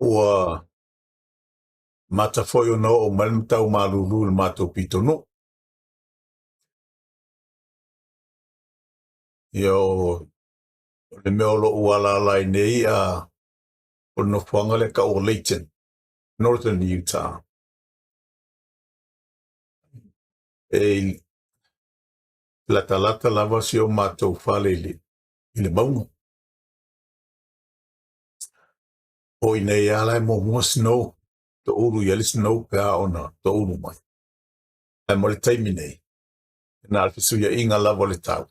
Ua mata foi o no o malmtau malulu le mato pitonu. Yo le meolo uala lai nei a o no fuanga le ka o Layton, Northern Utah. E la talata lava si o mato fale ile maunga. O nei ala mo mua snow to uru yali snow ka ona to uru mai. Ai mo le taimi nei. Na alfisu ya inga lava le tau.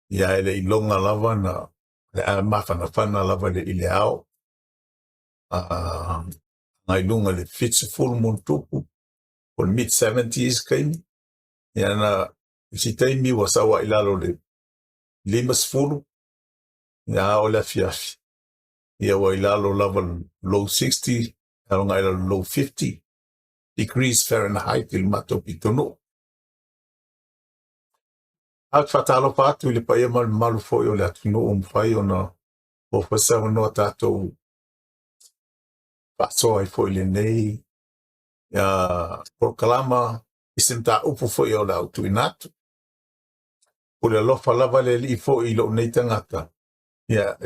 Ya ele ilonga lava na le a mafana fana lava le ile ao. Ngai lunga le fitsi full moon tupu. O mid 70s kaini. Ya na si taimi wasawa ilalo le limas fulu. Ya o le fiafi. Ya wa ilalo lava low 60. Ya ngai low 50 degrees Fahrenheit il mato pitono. Al fatalo fatu le pa yema malu foi o le atunu fai ona o fasa no tato paso ai foi le nei ya proclama isinta upu foi o la tuinatu o le lofa lava le li foi lo nei tangata ya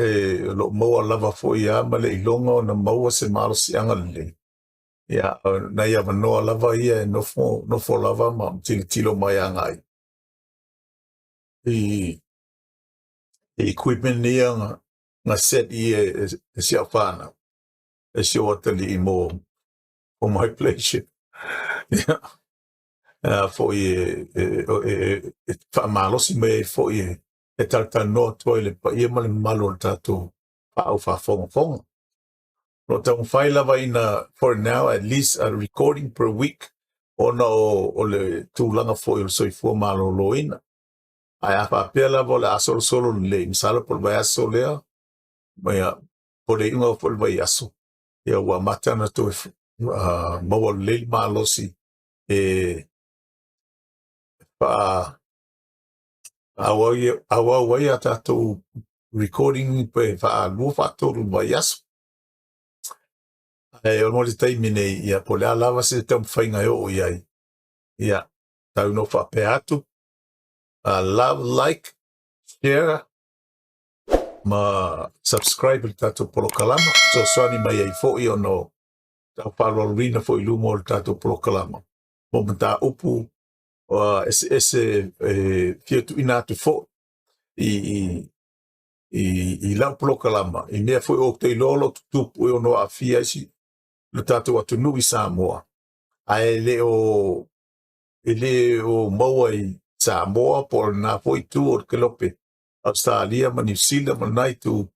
lo mo lava foi ya ma le ilonga na mo se malo si anga le ya na ya no lava ia no fo lava ma tilo mai anga ai equipment nia nga set e si afana e si otali mo o my place for fa malo si me for e talta no toilet pa e mal malo tato pa o fa fong no tang fai lava ina for now at least a recording per week ona o le tulanga for so for malo loina ai apa pela vola asol solo le misala por vai asolea Maya por ingo por vai aso ya wa matana to mo le malosi pa awa wai ata to recording pe fa lu fa to vai aso o mo le taimine ya por la lava se tam fainga o yai ya tau no fa pe atu love like share ma subscribe tato polokalama so swani mai ai fo io no ta palo rina fo ilumo tato polokalama mo mata upu ese fietu inatu fo i la polokalama i mea fo o te lolo tupu o no afia si lo tato atu nui Samoa ai ele o mawai Samoa por na fo tu o kelope Australia ma New Zealand ma nai tu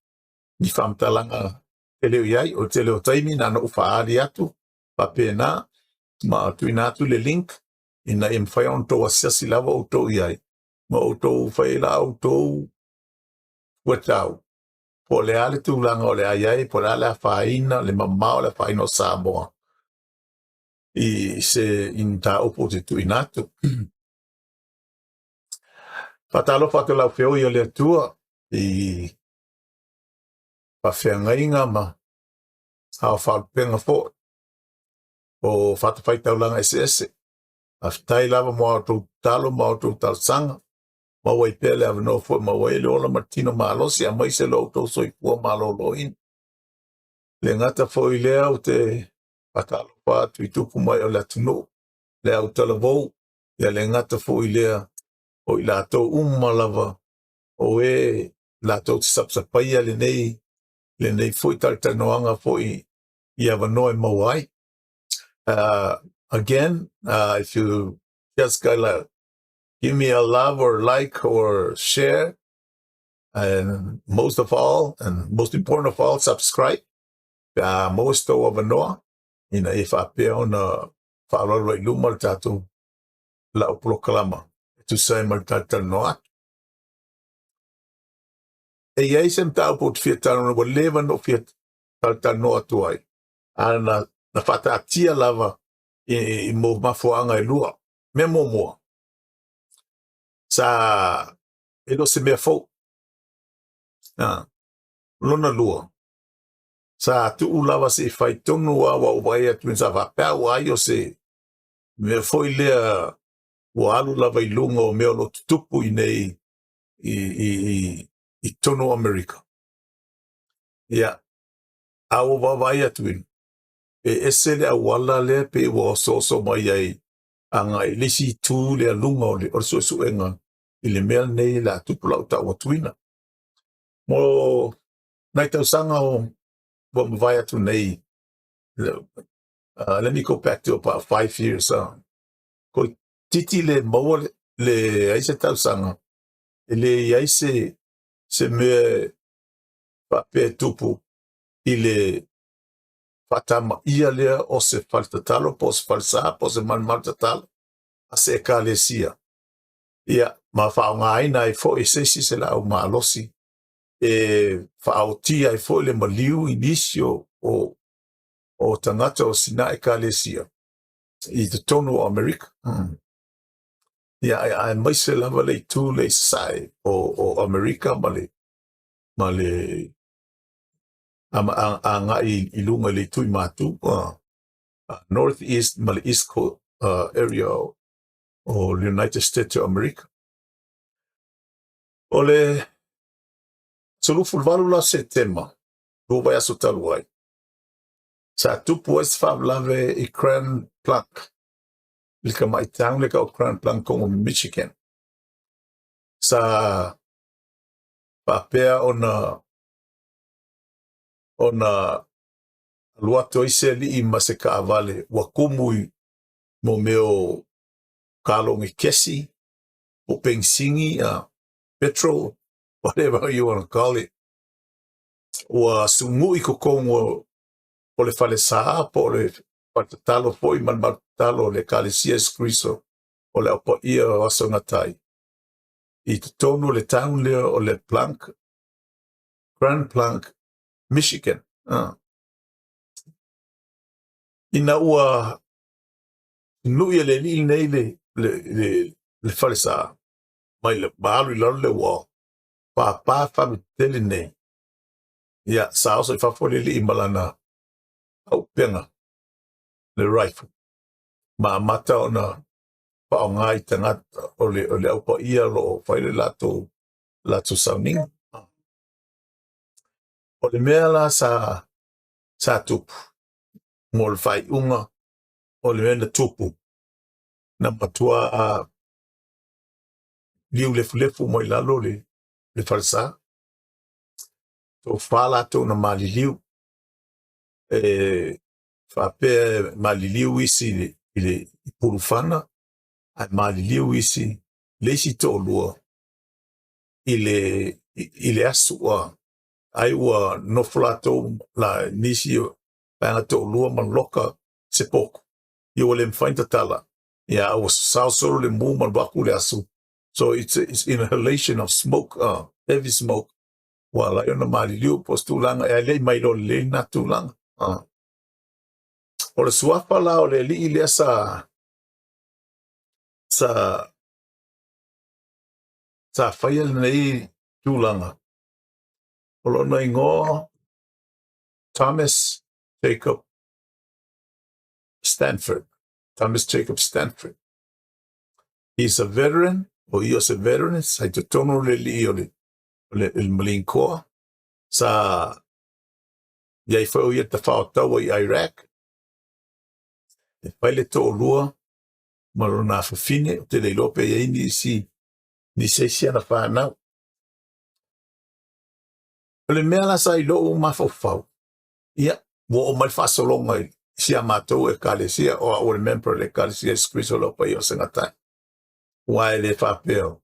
ni famtalanga ele iai o te leo taimi na no ufaari atu pa pena ma tuina atu le link ina im fai on to asasi lava o to iai ma o to fai la o to wetau po le ale tu langa o le iai po le ale faina le mamao le faino Samoa i se in ta opo te tuina atu patalo fatala feo i le tua i pa whengainga ma hao whaalpenga fo o whatawhai taulanga ese a whtai lava mo auto talo mo auto tal sanga ma wai pele ava no fo ma wai le ola martino malosi a maise lo auto soi fua malo loin le ngata fo i lea o te patalo pa tuitupu mai o le atunu le au talavou ia le ngata fo i lea o i lato lava o lato te sapsapaia le nei foi taltanoanga foi ia vanoe mawai. Again, if you just gotta give me a love or like or share, and most of all, and most important of all, subscribe. Most of vanoa, if I pay on follow right lumal tatu la proclama to say mal taltanoa. E ia sem tau pot fiat tano wa leva no fiat taltano atu ai. Ana na whataatia lava I mo mafuanga I lua. Me momoa. Sa elo se mea fau. Lona lua. Sa tu ulava se faitonu wa uwai atu sa vapea wa ayo se me foi lea wa alu lava I lunga o mea lo tutupu I nei I tono Amerika. Ia. Awa wawai atu inu. Ese le awala le pe wa so mai ai anga I lisi tu le lunga o le orso suenga I le mea nei la tupula uta wa tuina. Mo nai tau sanga o wa mawai atu nei. Let me go back to about 5 years. Ko titi le maua le aise tau sanga. Le aise se me pape tupu I le patama ia lea o se faltatalo po se falsa po se malmaltatalo a se ekalesia. Ia ma whaonga aina I fo sesi se la au maalosi. Whaotia I fo le maliu inisio o tangata o sina ekalesia. I te tono o Amerika. Ia ai mai se lava le tu le sai o Amerika ma le anga I lunga le tui matu. Northeast ma le East Coast area o the United States of America. O le solufu valula September. Ruwa ya sotaluai. Sa tupu West Fab lave I Grand Blanc. Lika maitang lika o Grand Blanc kongo Michigan. Sa papea ona luato ise li I maseka avale wakumui mo meo kalongi kesi o pengsingi petrol, whatever you want to call it. Wa sumui ko kongo o le fale saa po le patatalo foi malmatalo le kalesia Kristo o le opo ia waso ngatai. I te tono le town lea o le Grand Blanc, Michigan. Ina ua nui le li nei le fale saa. Mai le balu I le wa. Pa famitele nei. Ia sao so I fafole li malana au penga le rifle. Ma mata ona pa o ngai tangata o le au pa ia lo whaile lato sauninga. O le mea la sa tupu. Mo le whai unga o le mea na tupu. Na patua liu lefu mo I lalo le falsa. So whalato na maliliu. Whape maliliu isi I purufana. Ai maliliu isi leisi to lua. I le asua. Ai ua noflato la nisi panga to lua man loka se poku. I o le mfainta tala. Ia o sausoro le mu man waku le asu. So it's inhalation of smoke, heavy smoke. Wala yona maliliu postulanga. Ia le mailo le natulanga. O le suafa la o le li ilea sa whaia nei tūlanga. O lona ingoa Thomas Jacob Stanford. He's a veteran, o I was a veteran, sa I te tono le li o le malinkoa. Sa iai whau ia te whaotaua I Iraq. E whaile to o lua, marona whawhine, o te leilope ia ni seisia na whanau. O le mea la sa I loo mawhawhau. Ia, wo o mai whasolonga I sia mātou e kalesia, o remember le kalesia Kristo lopa I o sengatai. Wai le whapeo.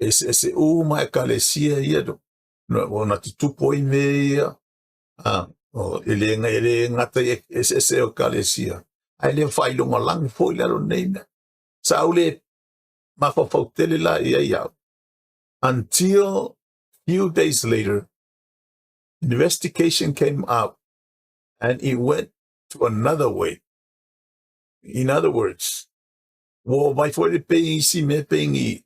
Se uma e kalesia ia do. O na tutupo I me ia. O ele ngata se o kalesia. Ai le whailonga lang fo I lalo neina. Sa au le mawhawhautele la ia iau. Until few days later, investigation came out and it went to another way. In other words, wo mai foi le pengi si me pengi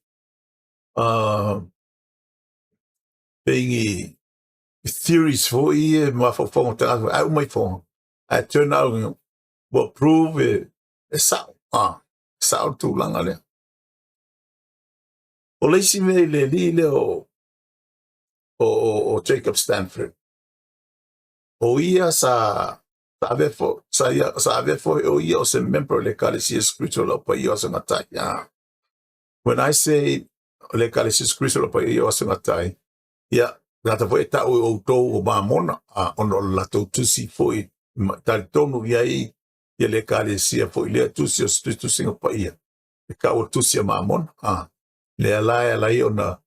pengi theories for e ma fo fo ta au mai fo. I turn out will prove e sa tu langa le. O le si me le li le o Jacob Stanford. O ia sa ave fo o ia o se member le Kalesia Spiritual pa ia o se matai. When I say le Kalesia Spiritual pa ia o se matai, ia rata fo e ta o tou o mamona ono la tou tusi foi tal tonu ia le Kalesia foi le tusi o Spiritu Singa pa ia. E ka o tusi mamona le alai ona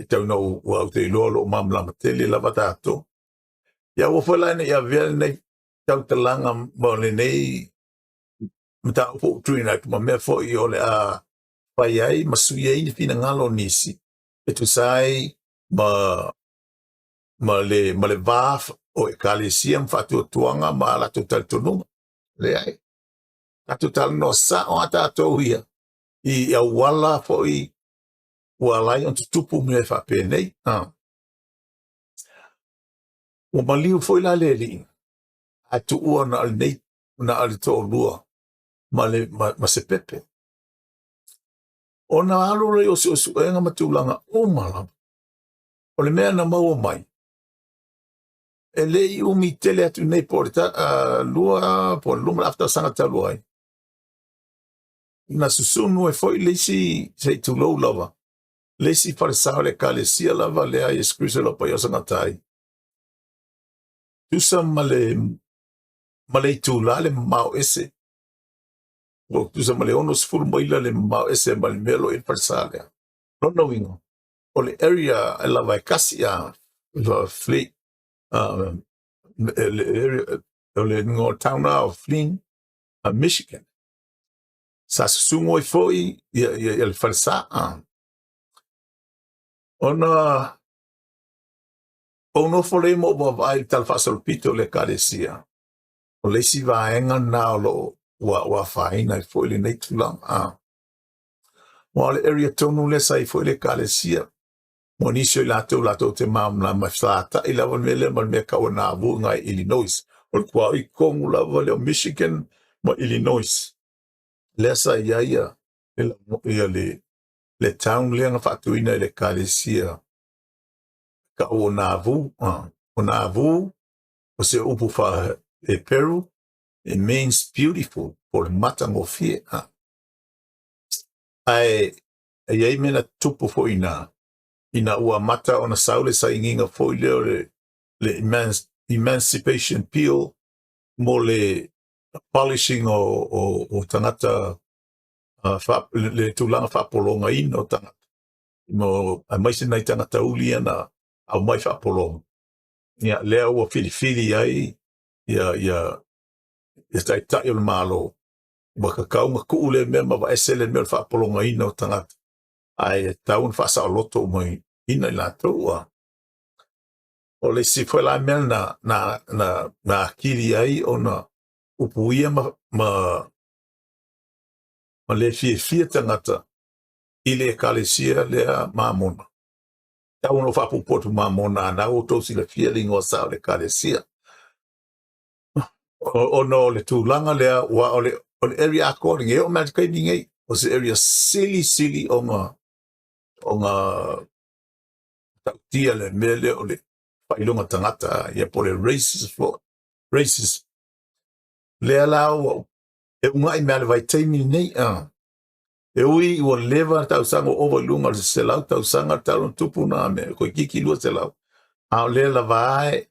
tau no o te lolo mamla matele la vatato. Ia o fala ne ia vel nei tau talanga mo le nei mta o tuina ma me fo I ole a pai ai masui ai ni fina ngalo nisi e tu sai ma le vaf o e kalesia mfatu tuanga ma la total tonu le ai a total no sa o ata to ia I wala fo I wala on tupu me fa pe nei o maliu foi la leli a tu ua na al nei na al to lua ma se pepe o na alo re o se enga matulanga o mala o le mea na maua mai e le I umi tele atu nei por lua por luma after sanga talua ai na susunu e foi leisi se tulo lava leisi farisao le kalesia lava le ai eskrisa lo pa yosa ngatai tusa male tula le mau ese o tusa male ono sfuru moila le mau ese male melo in farisale no wingo o le area e lava e kasia fleet le area o le ngo town of Flynn Michigan sa susungo I foi ia le farsa ono fole mo vai tal fasol pito le kalesia o le si vaenga na lo wa faina I foi le nei tulang mo le area tonu le sai foi le kalesia mo nisio lato te mam la mafata I lava mele mal me ka na vu ngai Illinois o kwa I kongu lava le Michigan mo Illinois le sa ia le town le nga fatuina le kalesia ka o na vu o se upu fa e Peru it means beautiful for matango fie ai mena tupu fo ina ua mata ona saule sa inginga fo le emancipation peel mo le polishing o tangata le tulanga fa polonga ino tangata mo a mai se nai tangata uli ana au mai fa polonga ia lea ua filifili ai ia tai o le malo baka kaunga kuule me ma va esele me fa polonga ino tangata ai taun fa sa loto mai ina la toa o le si foi la mel na kiri ai ona upuia ma le fie tangata ile kalesia le mamona taun fa pupotu mamona na o to si le feeling o sa le kalesia o no le tulanga le wa o le area according e o magic ningai o se area silly onga tia le mele o le pailonga tangata ia po le races le alao e unga I mele vai taimi nei e ui ua leva tau sanga overlunga le selau tau sanga tau tupu na me ko kiki lua selau a le la vai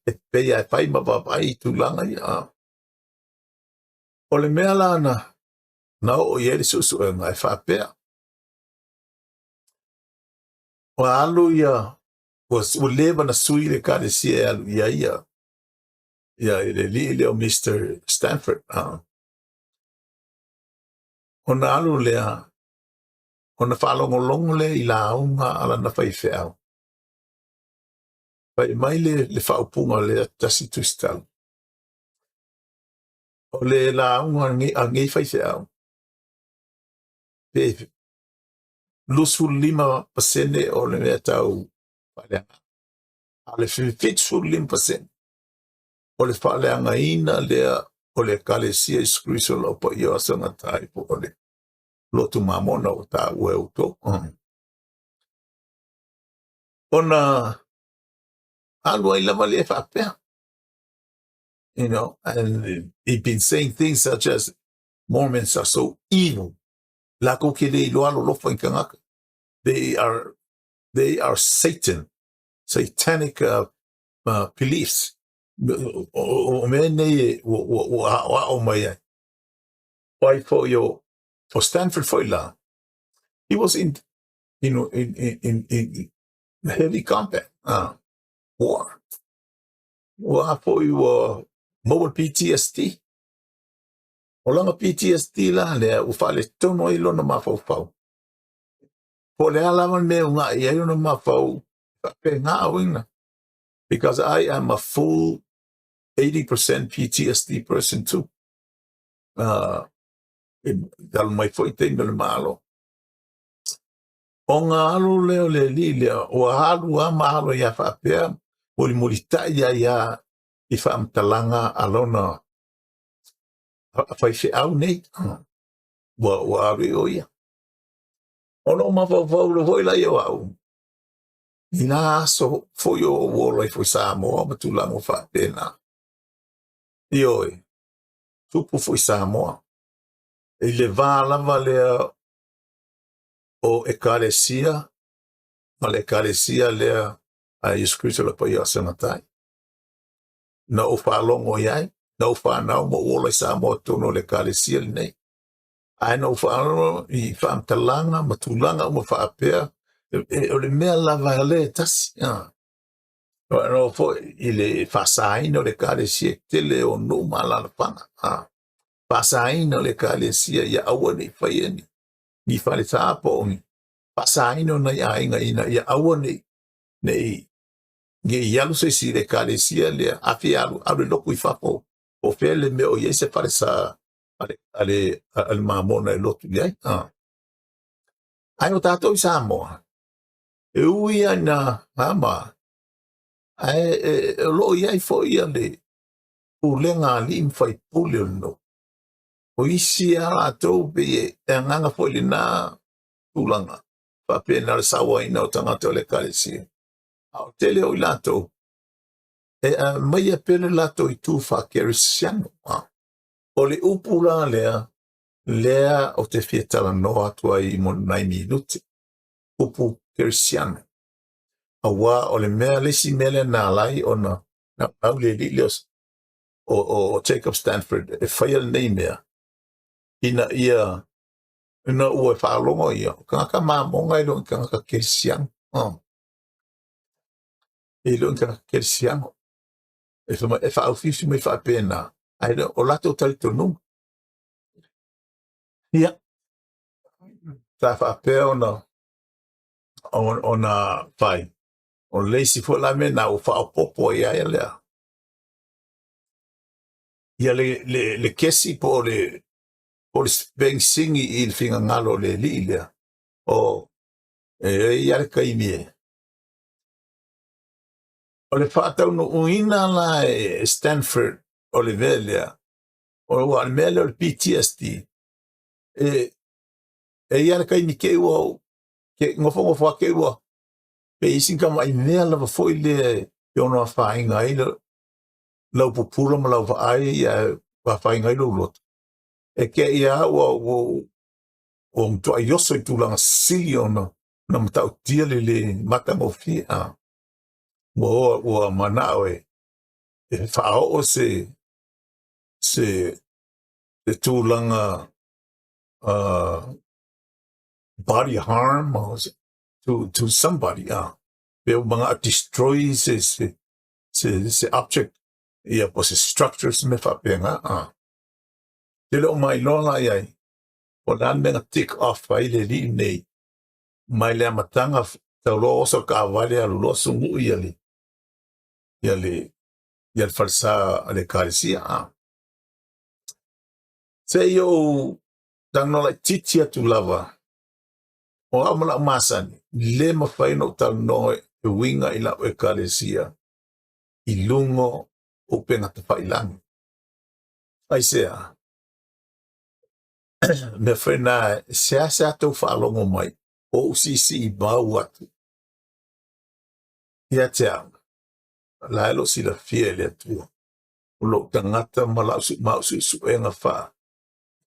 e peia e pai ma vai tulanga ia o le mea lana na o ieri susu e ngai whapea o alu ia o leva na sui le kare si e alu ia le li leo Mr. Stanford o na alu lea o na whalongolongo le I la aunga ala na whaifeau pai mai le whaupunga le tasi tuistalu o le la ngi fai se au. Pe lusu 5% o le mea tau whaleanga. A le fitu 5%. O le whaleanga ina lea o le kalesia iskriso lo pa i o asanga tai po o le lotu mamona o ta ue uto. Ona alua I lava le whapea. You know, and he'd been saying things such as Mormons are so evil. Lako ke le loalo lofa in kangaka. They are Satan, satanic beliefs. O mene o mai. Why for Stanford for la. He was in heavy combat war. Wa for you mobile PTSD. O langa PTSD la le u fale tono I lona mafau. Po le alaman me unga I lona mafau. Pe nga wina. Because I am a full 80% PTSD person too. Dal mai foi te no malo. O ngā alo leo le li leo, o halu a mahalo ia whapea, moli taia ia I whaamtalanga alona a whaife au nei. Wa awe o ia. Ono mawawau le hoi lai o au. I nā aso foi o wolai foi Samoa, matulango whapena. I oi, tupu foi Samoa. I le vālava lea o ekalesia, ma le ekalesia lea a Iskristo le pai asana tai. Na o whaalongo iai, na o whanau mo wolai Samoa tono le ekalesia le nei. Ai na o whaalongo I whaamtalanga, matulanga o ma whaapea, o le mea lava le tasi. No fo I le whasaina o le ekalesia tele o no malala whanga. Whasaina o le ekalesia ia aua nei whaieni. Ni whale tāpo o mi. Pasaino na ia inga ina ia aua nei nge ialu se si le kalesia le afi alu loku I whapo o fele me o iese pare sa ale mamona lotu iai. Ai o tātou I Samoa. E uia na hama. Ai lo iai fo ia le ulenga li mwhai pule o no. O isi a atou pe e nganga fo ili na ulanga. Pape na le sawa ina o tangata o le kalesia. Au tele o lato. Mai e pele lato I tu wha kerisiano. O le upula lea o te fietala noa tua I mo 9 minuti. Upu kerisiano. Awa o le mea lesi mele na lai o na au le lilios o Jacob Stanford e whaia nei mea. Ina ia ina ue whaalongo ia. Kanga mamonga ilo in kanga kerisiano. Ilo in kanga kerisiano. E wha fifi me wha pena. Ai o lato tali tonu. Ia. Ta wha pea ona whai. O leisi fo la me na o wha popo ia ia lea. Ia le kesi po le beng singi I le finga ngalo le li lea. O ia le kaimie. O le whaatau no uina la Stanford o le velea. O wa le mele o le PTSD. Ia le kaimi ke ua ke ngofo ke ua. Pe isin kama I mea lava foi le ono a whainga I lau pupura ma lau vaai ia whainga I lau lot. E ke ia o mtua yoso I tūlanga sili ona na matau tia le matamofi a. Ua manao e whaao se tūlanga body harm to somebody. Peo mga destroy se object ia po se structures me whapenga. Tele o mai lona iai. O nan menga tick off ai le li nei. Mai le matanga tau lo oso ka vale alu lo sungu iali. Iali falsa ale karisia. Se yo tangno la titia tu lava. O amala masani. Le mawhaino tangno e winga ila o ekalesia. I lungo o pengata whailangi. Ai sea. Me whaina se atau whaalongo mai. O usisi I bau atu. Ia te au. Laelo si la fia le atua. O lo tangata mausu suenga wha.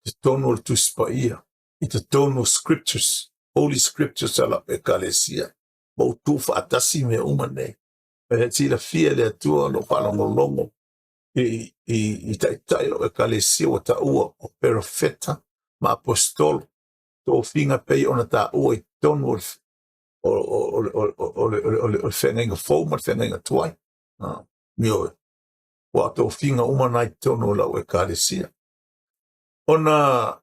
Te tono le tuspa ia. I te tono scriptures. Holy scriptures ala ekalesia. Mo tufa atasi me umane. E ti la fia le atua lo whalongolongo. I tai lo ekalesia o ta ua o perfeta ma apostol. To finga pei ona ta ua I tono o whenga fōma, whenga tuai. Mio, wa to finga umanai tono la o ekalesia. Ona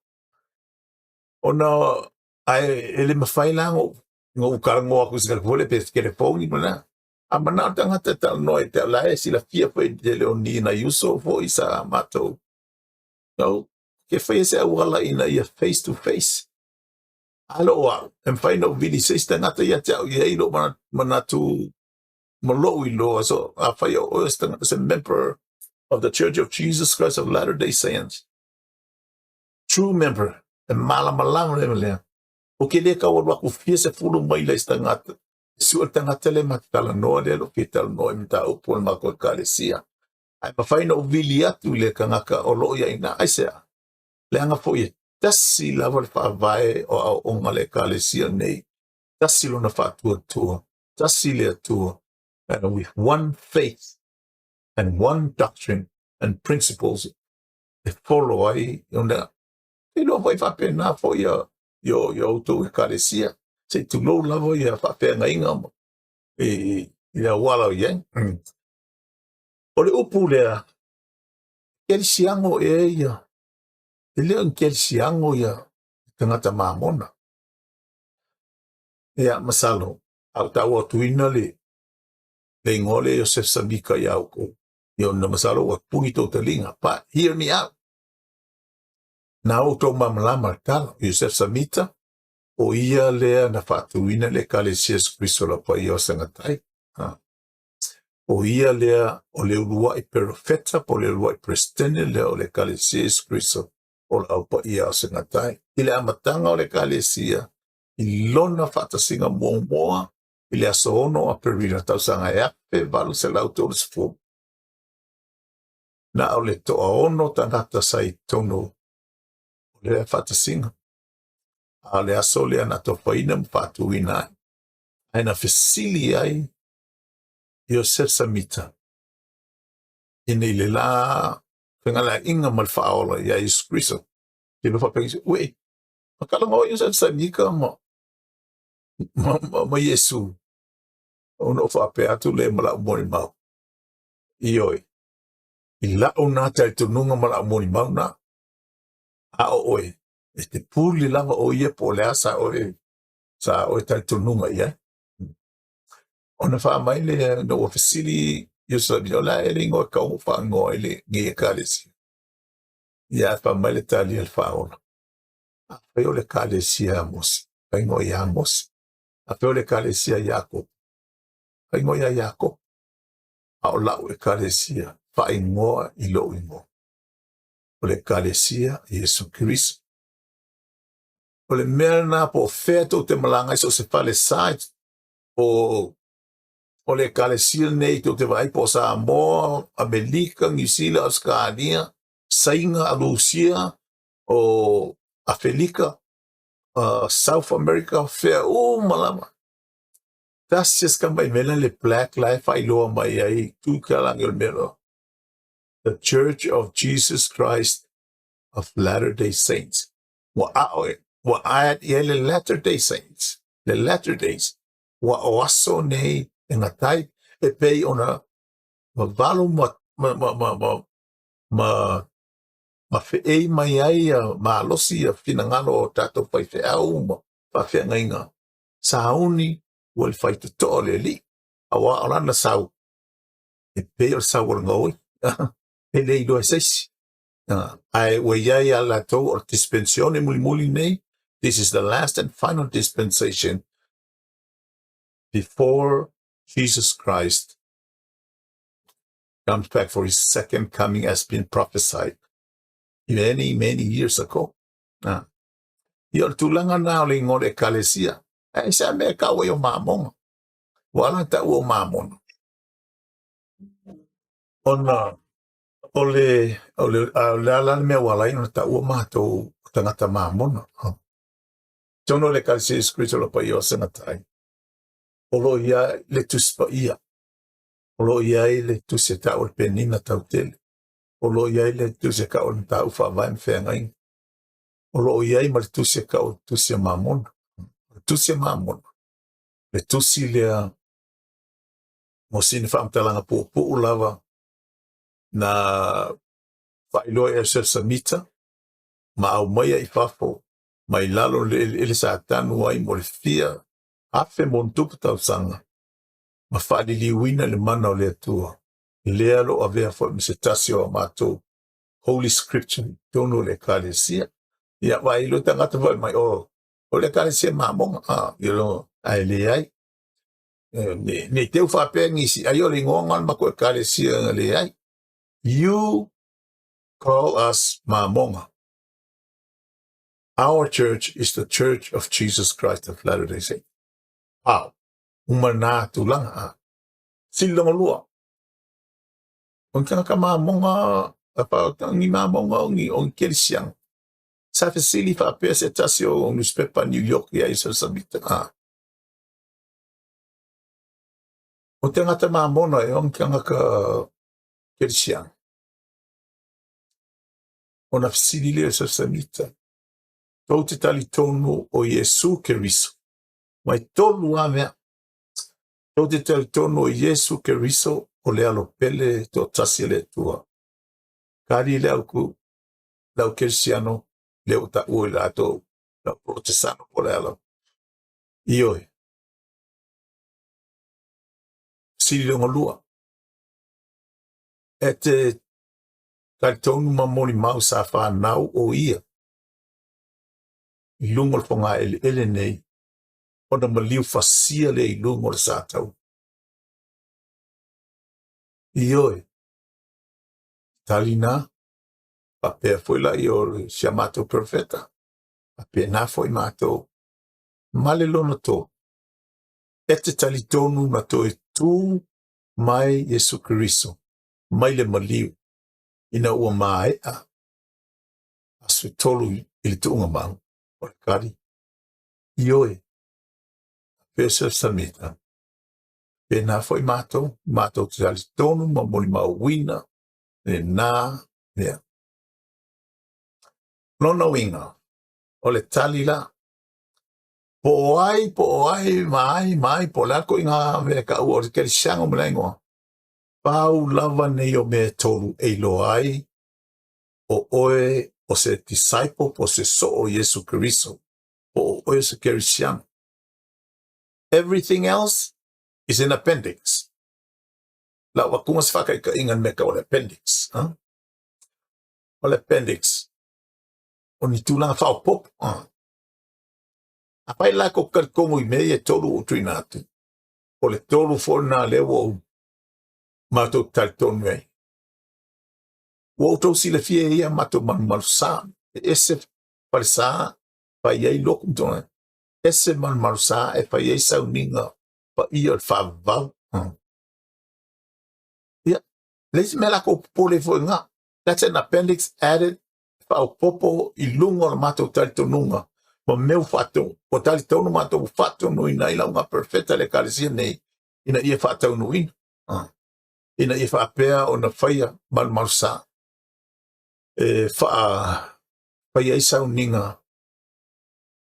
ai ele mawhailango ngo ukarango aku sikala vole pe telefoni mana. Amana tangata tal noi te lae si la fia pe de leoni na yuso fo isa mato. No, ke fese wala ina ia face to face. Alo wa, em faino vidi sesta ngata ia tau ia ilo manatu malo ilo so afayo ostang as a member of the Church of Jesus Christ of Latter-day Saints. True member, e malamalang le. O ke le ka wa ku fia se fulu mai la istangata. Su tangata le matala no le lo fital no imta upol ma ko kalesia. Ai pa faino vili atu le kangaka o lo ia ina aisea. Le anga fo ia tasi lava fa vai o ngale kalesia nei. Tasi lo na fa tua. Tasi le tua. And with one faith and one doctrine and principles that follow ai ona. E no vai fa pena fo ia yo to kalesia. Se tu lo lava ia fa pena inga mo. Ia wala ia. O le upu lea. Kelsiango e ia. Ele un kelsiango ia. Tangata mamona. Ia masalo. Au tawa tuina le. Le ngole Joseph Samika iau ko. Yo na masalo wa punito talinga. Pa, hear me out. Na auto mamalama tala. Joseph Samita. O ia lea na fatuina le kalesia Kristo la pa ia sangatai. O ia lea o le urua I perfeta po le urua I prestene lea o le kalesia Kristo o la au pa ia sangatai. I le amatanga o le kalesia. I lona fatasinga moa. I le asohono a perina tausanga e ape valu se lauto le sfu. Na o le toa ono tangata sai tono o le fatasinga. A le aso le anato faina mfatu inai. Aina fesili ai Joseph Samita. Ina I le la pengala inga malfaola ia Yesu Kristo. Tino fa pengisi, wei, makalanga o Joseph Samika ma Yesu. Ono fa pe atu le mala umoni mau. Ioi. I la ona tai tununga mala umoni mau na. A o oe. E te puli lava o ia po le asa oe. Sa oe tai tununga ia. Ona fa mai le no ofisili Yesu Samita. La ele ingo ka o fa ngo ele nge kalesi. Ia fa mai le tali al fa ona. A feo le kalesi amos. Fa ingo ia amos. A feo le kalesi a Jacob. Fa ingo ia Jacob. A o lau e kalesia, fa ingoa I lo ingo. O le kalesia, Yesu Kristo. O le mea na po feto te malanga iso se fale sai, o le kalesia nei to te vai po Samoa, Amerika, New Zealand, Australia, Sainga, Alusia, o Afrika, South America, fea malama. Tas just kamay mela le Black Life ai loa mai ai tu kalangil melo. The Church of Jesus Christ of Latter-day Saints. Wa ayat ia le Latter-day Saints. Le Latter Days. Wa oaso nei ngatai e pei ona ma valo ma feei mai ai ma losi a finangalo o tato pai fe au ma fe ngainga. Sauni wal fight to ole li awa ona sau e pe o sau ngoi e le do ses Ai waiai ala to or dispensione muli nei. This is the last and final dispensation before Jesus Christ comes back for his second coming as been prophesied many, many years ago. Ior tulanga na le ngore kalesia. Ai sa me ka o mamong. Wala ta o mamon. Ona ole ala me wala ina ta o mato tangata mamon. Tono le kalesia scripture lo pa yo senatai. Olo ia le tuspa ia. Olo ia le tuseta o penina tautele. Olo ia le tuseka o ta ufa van fengain. Olo ia mal tuseka o tusia mamon. Tusia mamon. Le tusi lea mo sini whaamtalanga po lava na whailoa e ser samita ma au maia I whafo mai lalo le sa tanu ai mo le fia afe mon tupu tau sanga ma whaadili wina le mana o le atua lea lo avea fo se tasio a mato Holy Scripture tono le kalesia ia wailo tangata vai mai o le kalesia mamonga ilo ai le ai ne teu whape ngisi ayo le ngongan ma koe kalesia le ai. You call us mamonga. Our church is the Church of Jesus Christ of Latter-day Saints. Wow. Umana tulanga. Silong lua. On ka mamonga apa ngi mamonga ngi on kelsiang. Sa fasili whape se tasio on newspaper New York ya isa sabita. O te ngata mamona e on kanga ka kelsiang. Ona fasili le sa sabita. Tau te tali tonu o Yesu Keriso. Mai tonu amea. Tau te tali tonu o Yesu Keriso o le alo pele to tasi le tua. Kari le alku lau kersiano le uta ue la to lau protestano po le alo. Ioi. Sili longa lua. E te tali tonu mamoni mau sa whanau o ia. I lungo le whonga ele nei, ona maliu fasia le I lungo le sātau. Ioi, talina, papea foi la I o sia mātou profeta, papea nā foi mātou, male lono tō, e te talitonu na tō e tū mai Yesu Keriso, mai le maliu, ina ua mai asu tolu I le tuunga mau. Kari, ioi, pesa samita, pena foi mato te ali tonu, mamoli mauina, na, nea. Lona winga, o le talila, po ai, mai, po lako inga veka ua, o keri siango mlengoa, pau lava nei o me tolu e lo ai, o oe, o se disciple, o se so o Yesu Keriso, o oe se keri siango. Everything else is an appendix. La wakuma se whaka ika ingan meka o le appendix. O le appendix. O ni tūlanga whao pop. A pai lako karkongo I mei e tolu o tuinatu. O le tolu fōna lewo o mātou talitonu ei. O tau si le fie ia mātou manumalu sā. Ese pare sā, pai ei lokum tona. Ese manumalu sā e pai ei sauninga pa ia le whavau. Ia, leisi me lako pole fo ngā. That's an appendix added whao popo I lungo na mātou talitonunga. Ma meu whatou. O talitonu mātou whatou nui na ila unga perfeta le kalesia nei. Ina ia whatou nui. Ina ia whapea o na whaia manumalu sā. Whaia I sauninga.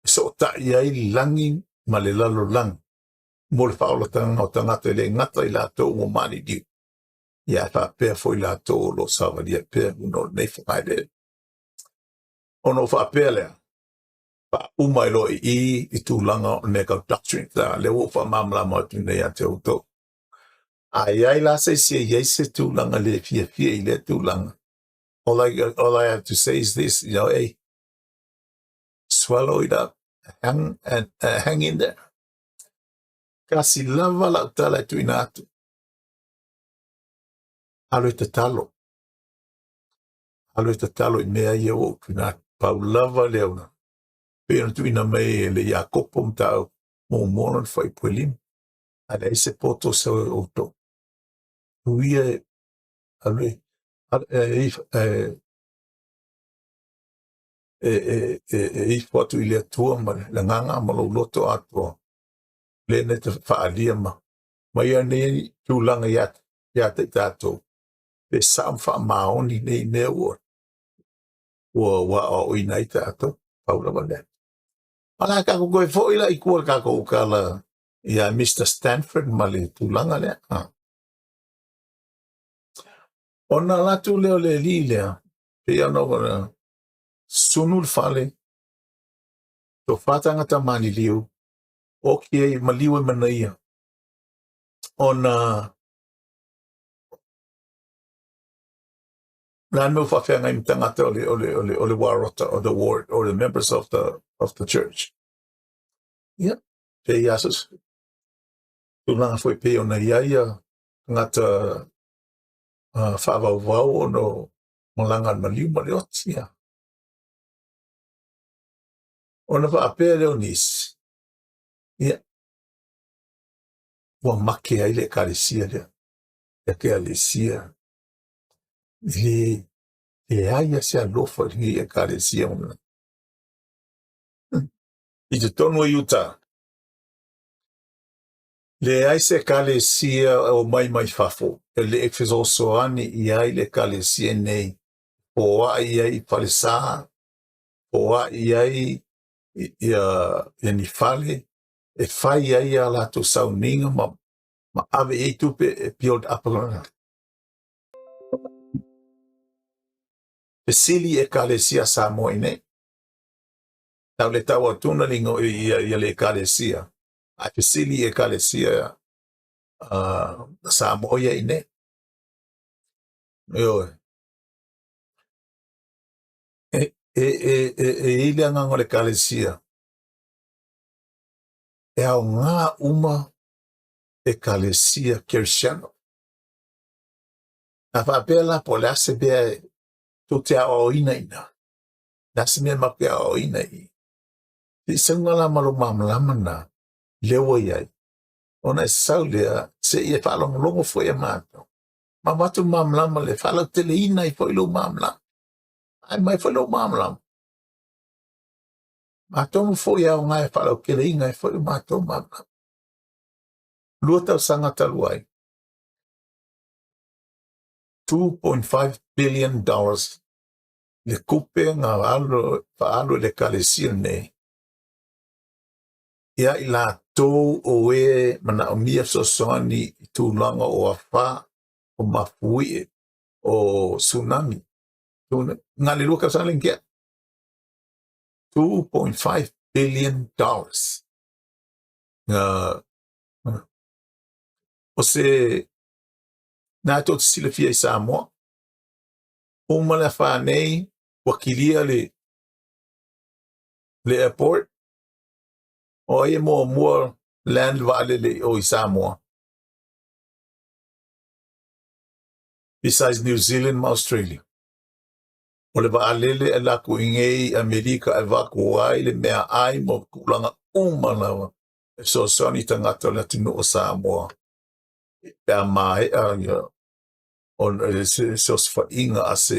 So ta iai langi ma le lalo lang. Mo le whaolatanga o tangata le ngata I lato o mani diu. Ia whapea fo I lato o lo savaria pea uno nei whakai le. Ono whapea lea. Wha umai lo I tūlanga o mega doctrine. Ta le o wha mamla mo tu nei a te auto. Ai la se se iai se tūlanga le fia I le tūlanga. all I have to say is this, hey, swallow it up, hang in there. Kasi lava la utala tu inatu. Alo te talo I mea ia o tu inatu. Pau lava leona. Pena tu ina mai le Iakopo mtau mo mono fai puelim. Ada ese poto se o to. Uia alo fotu ile tua ma la nganga ma lo loto ato. Le ne te faalia ma. Ma ia ne tūlanga ia te tātou. Pe sam fa maoni nei nea wa o ina i tātou. Paula wale. Ala kako koe fo ila I kua kako ukala ia Mr. Stanford ma le tūlanga lea. Ona latu leo le li lea. Pe ia no wana sunul fale. To fatanga ta mani liu. O kia maliwe manaia. Ona Nan mo fa fenga im tangata ole warota or the ward or the members of the church. Yeah. Pe yasus. Tulanga foi pe ona iaia ngata fa vau no molanga maliu maliotia. Ona fa pe leonis. Yeah. Wa make ai le kalesia le. Ya ke alesia. Le aia se alofa ni e kalesia ona. I te tonu Utah. Le ai se kalesia o mai fafo. Le efeso ani I ai le kalesia nei. O ai ai falesa. O ai ai ia ni fale. E fai ai ala to sauninga ma ave e tupe e piod apalona. E sili e kalesia Samoa nei. Tau le tau atuna lingo ia le kalesia. A pe sili e kalesia Samoa nei. Yo. Ile anga le kalesia. E au ngā uma e kalesia Kirsiano. A whapela po le ase bea to te ao ina. Nasi mea make ao ina I. I sangala malo mamlama na lewa iai. Ona e sau lea se I e whalongo foi e mātou. Ma watu mamlama le whala tele ina I foi lo mamlama. Ai mai foi lo mamlama. Mātou foi au ngai whala kele inga I foi lo mātou mamlama. Lua tau sanga taluai. $2.5 billion le kupe ngā alo le kalesia nei. Ia I la tō o e mana o mia sosoani I tūlanga o a whā o mafui o tsunami. Ngā le lua kapsana lingkia. $2.5 billion. O se nā tō te silafia I Samoa. O mala whā nei wakilia le airport. O e mua land vale le o I Samoa. Besides New Zealand ma Australia. O le vaalele e laku ingei Amerika e waku ai le mea ai mo kulanga umalawa. E so soni tangata le tinu o Samoa. E a mai on se fa inga as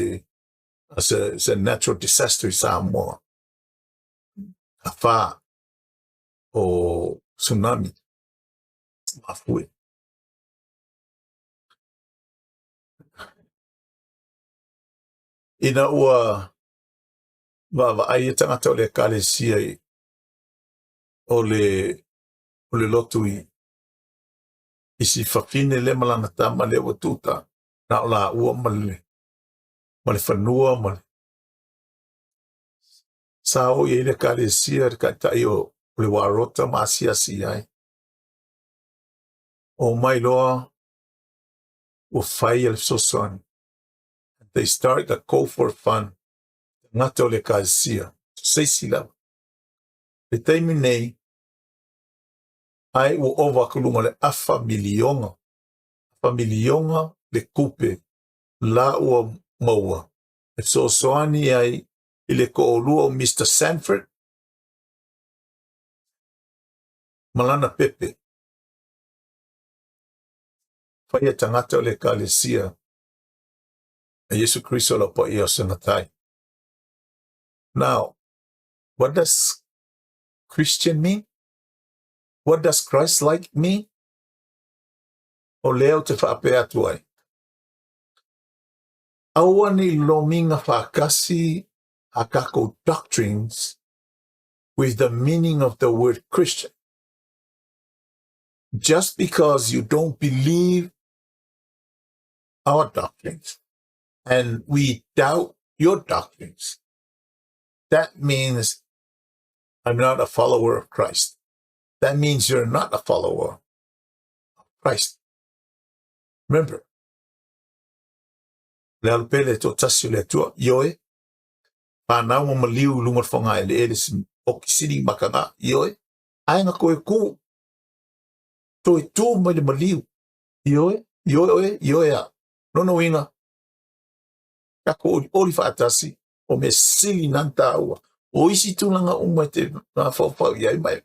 a natural disaster I Samoa. A whā o tsunami. Mafui. Ina ua wa ai tangata o le kalesia o le lotu I si whakine le malana tama le watuta na o la ua male whanua male. Sa o I le kalesia ka tai o le warota masia si ai. O mai loa o whai al sosoani. they start the call for fun. Ngata o le kaisia. Sei sila. Le taimi nei, ai o ova kulunga le afa milionga. Afa milionga le kupe la ua maua. E so soani ai i le ko olua o Mr. Sanford. Malana pepe. Whaia tangata o le kalesia. A Yesu Christo la pa ia sanatai. Now, what does Christian mean? What does Christ like mean? O leo te whaape atu ai. Aua ni lominga whaakasi a kako doctrines with the meaning of the word Christian. Just because you don't believe our doctrines and we doubt your doctrines, that means I'm not a follower of Christ. That means you're not a follower of Christ. Remember, le alpele to tasio le tua, yoe, pa nawa maliu lungar whanga ele eres o kisini makanga, yoe, ainga koe ku, to e tū mai le maliu, yoe, yoe, yoe a, nono inga, kako oli whaatasi, o me sili nanta aua, o isi tūlanga umai te whawhau iai mai.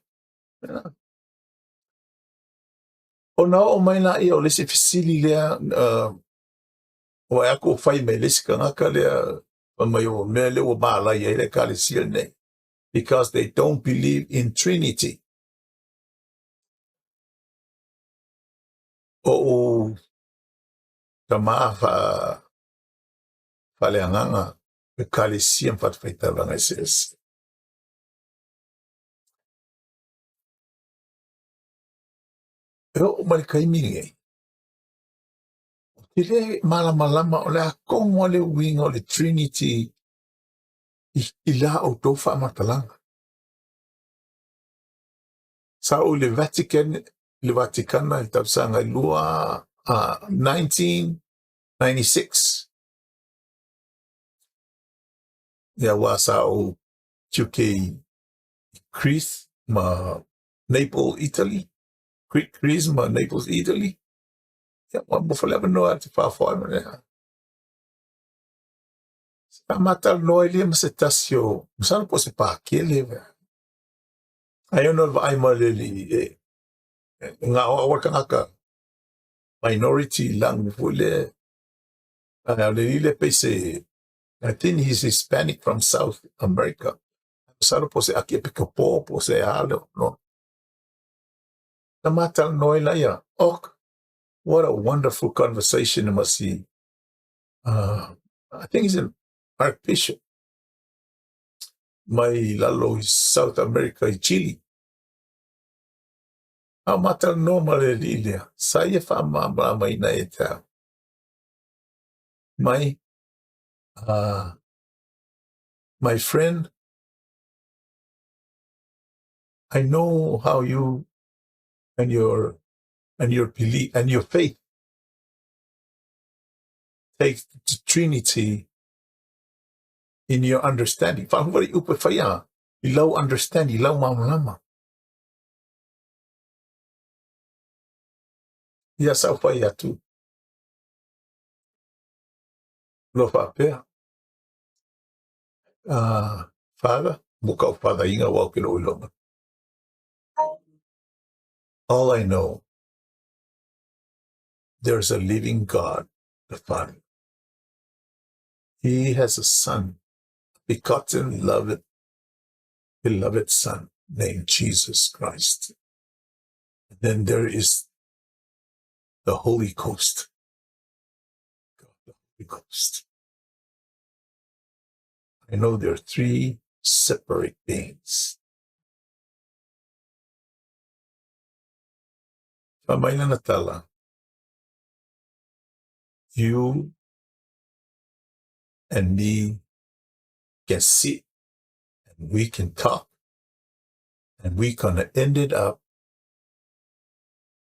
O na o mai na ia o lesi fisili lea, o e ako whai mai lesi ka ngaka lea, mai o mea leo maalai e le kale sia nei, because they don't believe in Trinity. O tama whaleanganga, e kale sia mwhatwhaitawanga ses. E o mai kaimini e. Ile malama o le a kongo le winga o le Trinity i la o tō whamatalanga. Sa o le Vaticana i tapsanga i lua 1996. Ia wa sa o UK Crete ma Naples, Italy. Crete ma Naples, Italy. Ia wa mofaleva noa te whawhai ma rea. Sa matal noa ilia ma se tasio. Masana po se pākele vea. Ai ono va ai ma le li nga o ngaka minority lang vule. Le le pese. I think he's Hispanic from South America. Masana po se aki pikapo po se alo no. Na matal noa ila ia. Ok. What a wonderful conversation it must be. I think he's an archbishop. Mai lalo is South America, Chile. Matal normal lilia. Saya fama mai na eta. My friend, I know how you and your belief and your faith take the Trinity in your understanding. Whangwari upe whaia, I lau understanding, lau mamalama. Ia sau whaia tu. Lo whapea. Father, muka o Father inga wau ke lo ilonga. All I know, there's a living God, the Father. He has a son, a begotten, beloved son named Jesus Christ. And then there is the Holy Ghost. God, the Holy Ghost. I know there are three separate beings. Pamaila Natala, you and me can sit and we can talk and we gonna end it up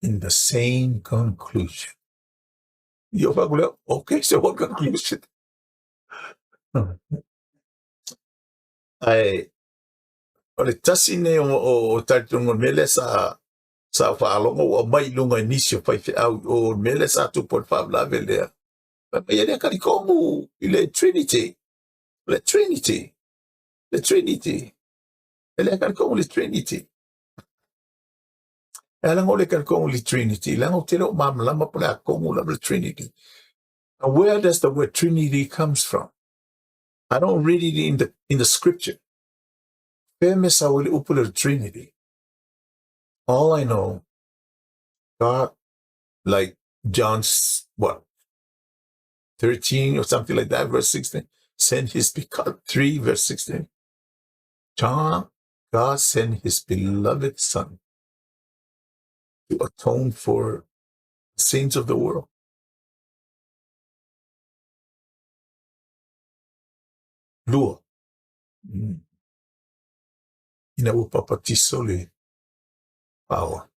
in the same conclusion. Okay, so what conclusion? Ai, o le tasi ne o taitonga mele sa whaalonga o mai lunga inisio whai au o mele sa tupon whaamlawe lea. Ia lea karikongu i le Trinity. Le Trinity. Le Trinity. E lea karikongu le Trinity. E lango le karikongu le Trinity. Lango te leo mamlama pole a kongu la le Trinity. Now where does the word Trinity comes from? I don't read it in the scripture. Famous awili upule Trinity. All I know, God, like John's, 13 or something like that, verse 16, sent his begotten, 3 verse 16. God sent his beloved son to atone for the sins of the world. Lua. Ina upapatiso le power.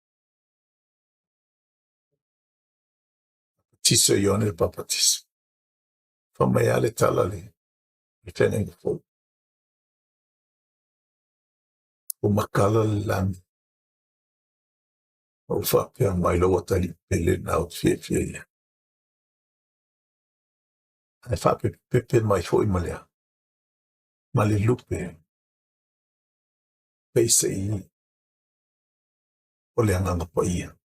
Tiso yone papatiso. Famayale talale. Returning the folk. Umakala lang. Ufapia mailo watali pele na utfie ya. Ai fape pepe mai foi malea. Malilupe. Peisa i. Ole anganga pa ia.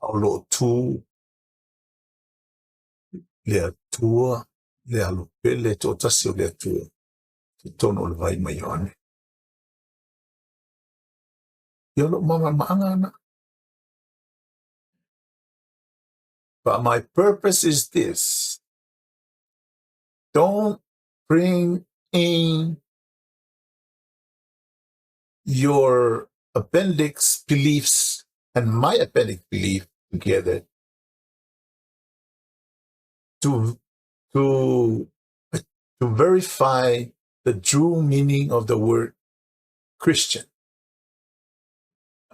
Aulo tu. Le atua. Le alupe le totasi o le atua. Tono le vai mai yoane. Yolo mama maangana. But my purpose is this. Don't bring in your appendix beliefs and my appendix belief together to verify the true meaning of the word Christian.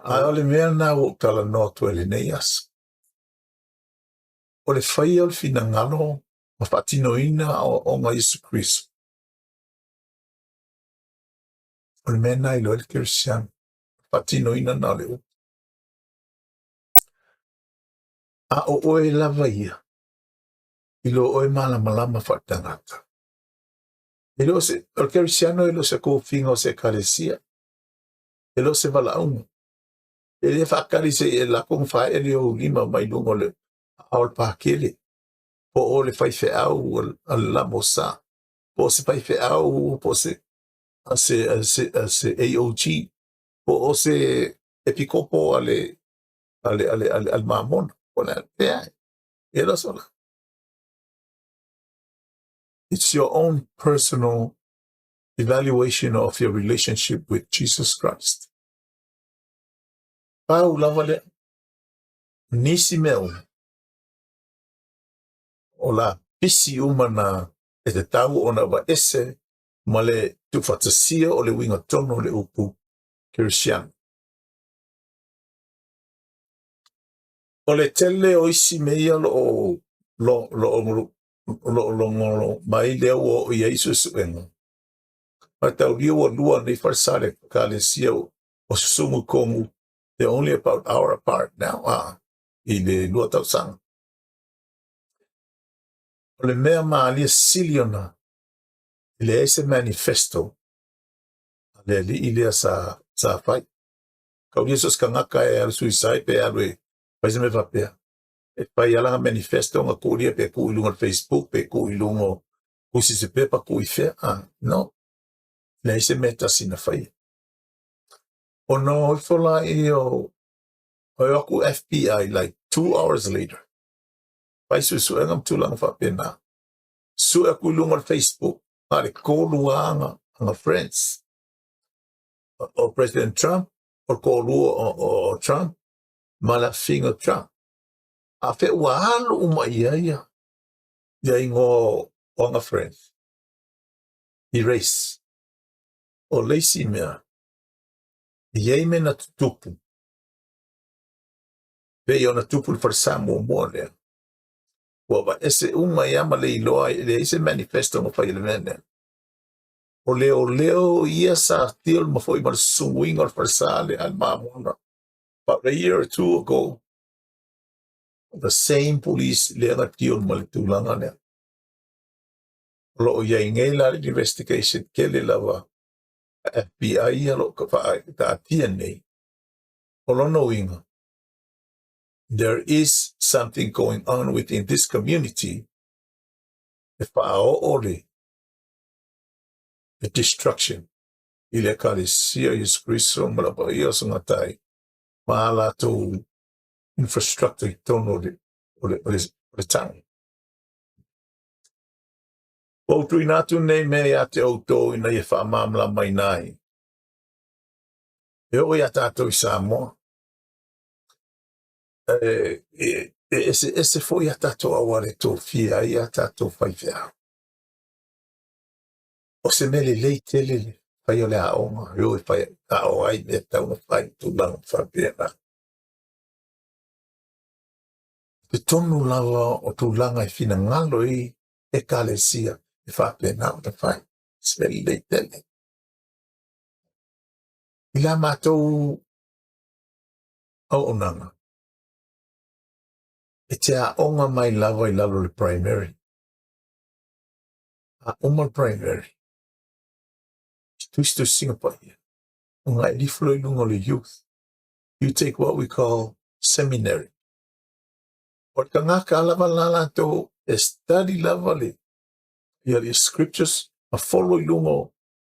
I only mea na o tala no tuele neias. O le whai al finangalo ma whatinoina o ngā Yesu Christ. O le mea na ilo el Christian. Whatinoina na leo. A o oe lava ia. Ilo oe malama whatangata. Ilo se, o Christiano ilo se kōwhinga o se kalesia. Ilo se valaunga. Ele whakari se e lakong whae ele o lima mai lungo le aol pākele. Po o le whaife au al lamo sa. Po se whaife au, po se AOG. Po o se epikopo al mamon. Po le pea. Ela sola. It's your own personal evaluation of your relationship with Jesus Christ. Pau lava le nisi meo. O la pisi umana e te tau ona wa ese ma le tufatasia o le winga tono le upu Kirisian. O le tele o isi meia lo mai leo o Yesu suenga. Ma tau rio o lua ni farsale ka le sia o sumu kongu. They're only about an hour apart now. I le lua tau sang. O le mea maalia siliona. Le ese manifesto. Le li ilia sa fai. Kau Jesus ka ngaka e al suicide pe alwe. Paisa me vapea. E pai alanga manifesto nga kuulia pe ku ilunga Facebook pe ku ilungo kusi se pepa ku ife. No. Le ese meta sina fai. O no ifola i o aku FBI like 2 hours later. Pai susuengam tulang vapena. Su aku ilunga Facebook. Ale koluanga nga friends. O President Trump. O kolu o Trump. Malafinga Trump. A fe wahalo umaiaya. Ya ingo o nga friends. Erase. O leisi mea. Iei na tutupu. Pe yo na tupu for Samoa mo lea. Ua ese uma ia ma le iloa le ese manifesto ma fai le mene. O leo ia sa tiol ma foi ma swing or farsale al mamona. About a year or two ago, the same police lea tiol ma le tulanga ne. Lo ia ingela investigation kele lava FBI ia lo ka fa ta TNA. O no inga. There is something going on within this community. If the destruction, ile kali serious kristo malapa iyo sa ngatay, mahala to infrastructure tono the town. O tui natu nei me ate auto ina ia whaamamla mai nai. E o ia tātou I Samoa. Ese foi ia tātou aware tō fia ia tātou whaiwhea. O se mele lei telele, whai o le aonga, reo e whai a o ai me tauna whai tū langa whapena. Te tonu lawa o tū langa I whina ngalo e kalesia e whapena o te whai. Se mele lei tele. I la mātou au onanga. E te aonga mai lawa I lalo le primary. A oma primary. Twisto Singapore. Unga iliflo ilungo le youth. You take what we call seminary. O ka ngaka lava lala to e study lava le. Ia le scriptures a follow ilungo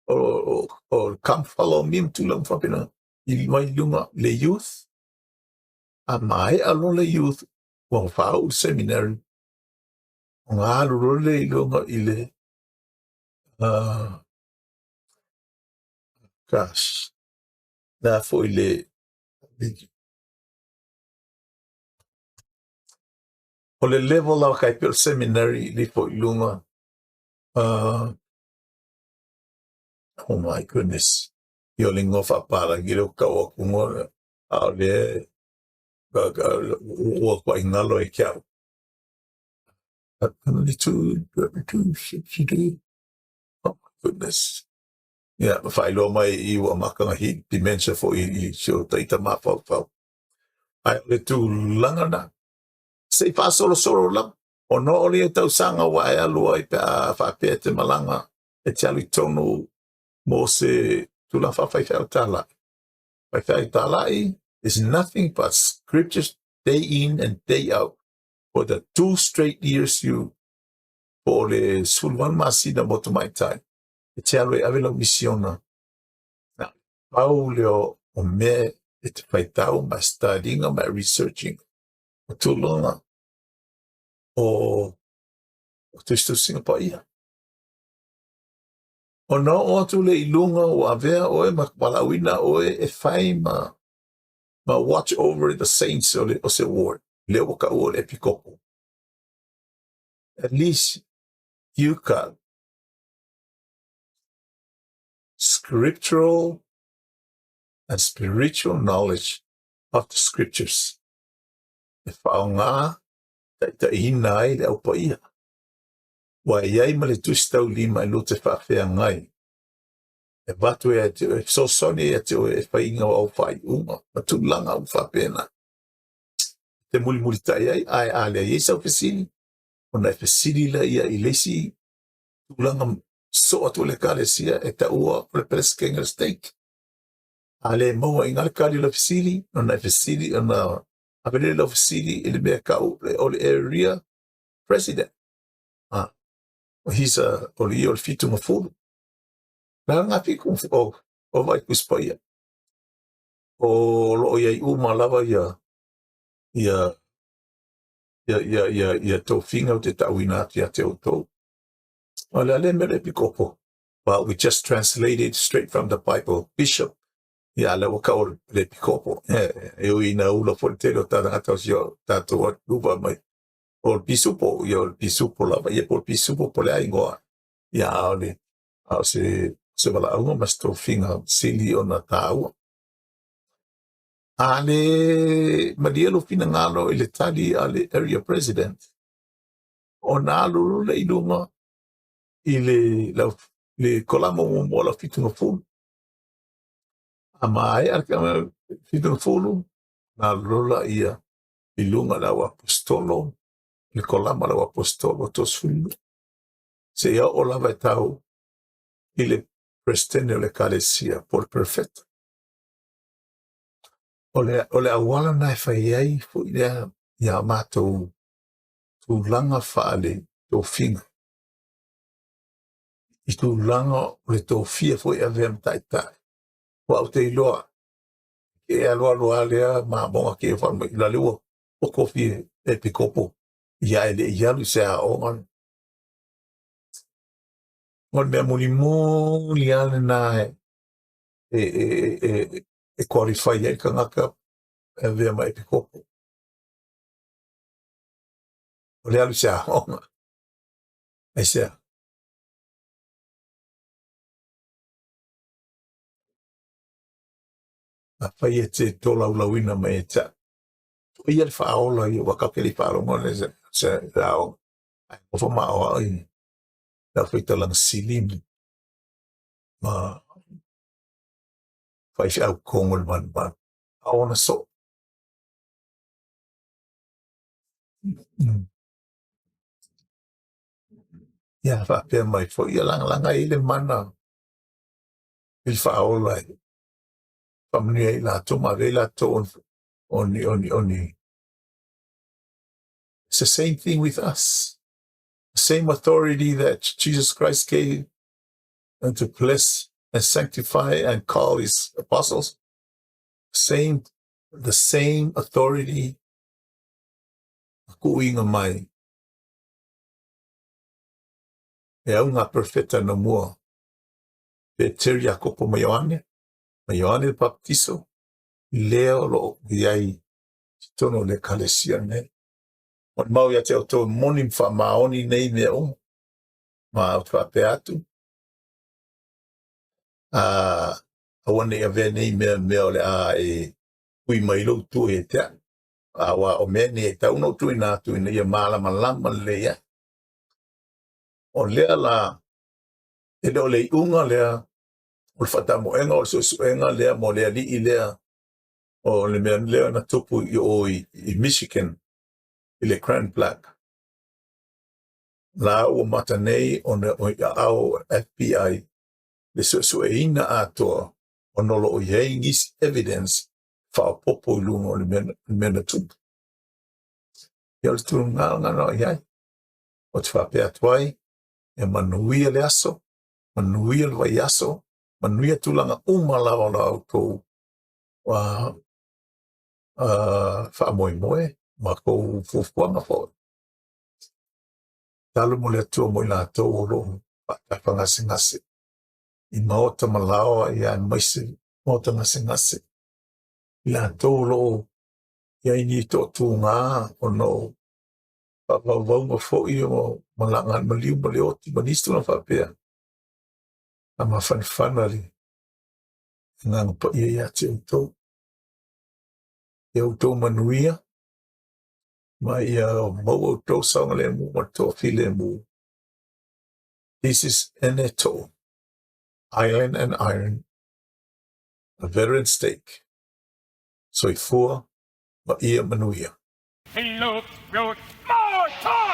or come follow me to lang whapena. I mai ilunga le youth. A mai alo le youth. Wang whao seminary. Unga alo le ilunga ile. Gosh. Na foi le. O le level au kai pel seminary li po ilunga. Oh my goodness. Yo lingo fa para giro ka o kumora. A le o kwa ingalo e kia. Only two, oh my goodness. Yeah, fa ilo mai I wa makanga hi dementia fo I show taita ma fa. Ai le tu langa na. Se fa solo lang. O no oli e tau sanga wa e alua I fa pe te malanga. E te alu tonu mo se tula fa fai tala. Fai tala is nothing but scriptures day in and day out. For the 2 straight years you for le sulwan masina mo to my time. E te alu e avela misiona. Na, Paulio o me e te fai tau ma studying ma researching. O tulunga. O Twisto Singapore ia. O no o tu le ilunga o avea o e makmalawina o e fai ma watch over the saints o se ward. Leo ka o le pikopo. At least you got scriptural and spiritual knowledge of the scriptures. E whaonga ta inai le au pa ia. Wa iai ma le tustau lima I lote whawhea ngai. E watu e so soni e te o e whainga au whai unga. Ma tulanga au whapena. Te muli tai ai ale ai sa fesili. Ona e fesili la ia I lesi. Tulanga so atu le kalesia e ta ua le preskenga steak. Ale maua inga le kari la fesili. Ona e fesili ona avele la fesili ele mea kau o le area president. He's o le o le fitu mafulu. Na ngapi kung o vai kuspaia. O lo ia I uma lava ia tau finga o te tauina ia te auto. O le ale mere pikopo. Well, we just translated straight from the Bible. Bishop. Ia le waka o le pikopo. E ui na ula politelo tana atas yo tato wa lupa mai. O le pisupo, ia o le pisupo lava. Ia po le pisupo po le aingoa. Ia o le. A se wala aunga mas tau finga sili o na taua. Ale malielo fina ngalo I le tali ale area president. o nā lulu le ilunga i le kolama mo la fitunga fulu. A mai arka fitunga fulu, nā lula ia ilunga la apostolo, le kolama la apostolo to sulu. Se ia o lava e tau i le prestene o le kalesia por perfecto. O le awala na e whai ai fu ia mātou tu langa whaale tō whinga. I tu langa o le tō whia fu ia vea mtai tai. Wa au te iloa, ke aloa loa lea mā monga ke e whanma i la lewa o kofi e pikopo. Ia e le ialu se a ongan. Ngon mea muli ane na e qualify ai ka ngaka e vea ma e pikopo. O le alu se a onga. Ai sea. A whai e te tō laulawina mai e ta. Ia le whaola i wakake li whaola se rao. Ai ofa mao ai. La whaita lang silimi. Ma whai fi au kongol man. Aona so. Ia whapea mai fo. Ia langa i le mana. Il whaola i. Whamnia i la tō ma reila tō oni. It's the same thing with us. The same authority that Jesus Christ gave and to bless and sanctify and call his apostles. The same authority kuinga mai. E au ngā perfeta na mua. Pe teri a kopo ma Ioane le baptiso. Leo lo iai tono le kalesia ne. Mon mau ia te auto monim wha maoni nei mea o. Ma au whape atu. Awane ia vea nei mea o le a e ui mailo tu e tea. Awa o mea ne e tau no tu ina tu ina ia malama lama le ia. O lea la e leo le iunga lea o le whata moenga o le suenga lea mo lea li i lea o le mea lea na tupu i Michigan i le Grand Blanc. La o mata nei o au FBI le sueina atoa o nolo o iei ngisi evidence wha popo i lunga o le mea na tupu. Ia le tū ngā iai o te whapea tuai e manuia le aso, manuia le vai aso, manuia tūlanga umalawa la au kou wha moe, ma kou fufuanga fo. Talu mo le atua mo i la tau o lohu, pa ngase. I maota malawa i an maise, maota ngase. I la tau o lohu, ia ini to tū ngā o no, pa waunga fo i o malangan maliu maleoti, manistu na whapea. A ma whanwhanari, nganga pa ia te utou. E utou manuia, ma ia mau utou saunga le mu, ma tō file mu. This is Eneto, Iron and Iron, a veteran stake. Soifua, ma ia manuia. He looked more time.